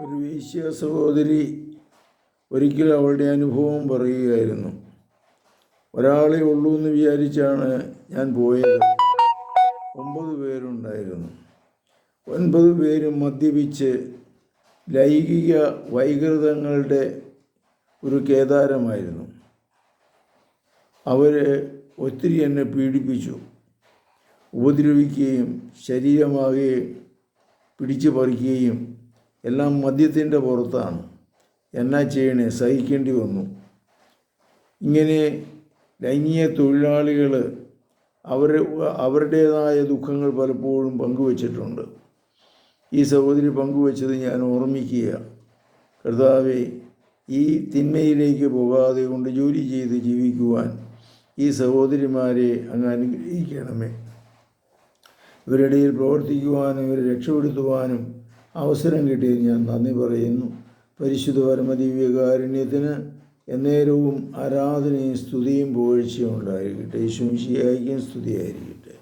ഒരു വേശ്യ സഹോദരി ഒരിക്കൽ അവളുടെ അനുഭവം പറയുകയായിരുന്നു. ഒരാളെ ഉള്ളൂ എന്ന് വിചാരിച്ചാണ് ഞാൻ പോയത്. 9 പേരുണ്ടായിരുന്നു. 9 പേരും മദ്യപിച്ച് ലൈംഗിക വൈകൃതങ്ങളുടെ ഒരു കേദാരമായിരുന്നു. അവർ ഒത്തിരി എന്നെ പീഡിപ്പിച്ചു, ഉപദ്രവിക്കുകയും ശരീരമാകെ പിടിച്ചു പറിക്കുകയും എല്ലാം മദ്യത്തിൻ്റെ പുറത്താണ്. എന്നാ ചെയ്യണേ, സഹിക്കേണ്ടി വന്നു. ഇങ്ങനെ ലൈംഗിക തൊഴിലാളികൾ അവരുടേതായ ദുഃഖങ്ങൾ പലപ്പോഴും പങ്കുവച്ചിട്ടുണ്ട്. ഈ സഹോദരി പങ്കുവച്ചത് ഞാൻ ഓർമ്മിക്കുക. കർത്താവേ, ഈ തിന്മയിലേക്ക് പോകാതെ കൊണ്ട് ജോലി ചെയ്ത് ജീവിക്കുവാൻ ഈ സഹോദരിമാരെ അങ്ങ് അനുഗ്രഹിക്കണമേ. ഇവരുടെ ഇടയിൽ പ്രവർത്തിക്കുവാനും ഇവരെ രക്ഷപ്പെടുത്തുവാനും അവസരം കിട്ടിയത് ഞാൻ നന്ദി പറയുന്നു. പരിശുദ്ധ പരമദിവ്യകാരുണ്യത്തിന് എന്നേരവും ആരാധനയും സ്തുതിയും പുകഴ്ചയും ഉണ്ടായിരിക്കട്ടെ. യേശുമിശിഹായ്ക്കും സ്തുതിയായിരിക്കട്ടെ.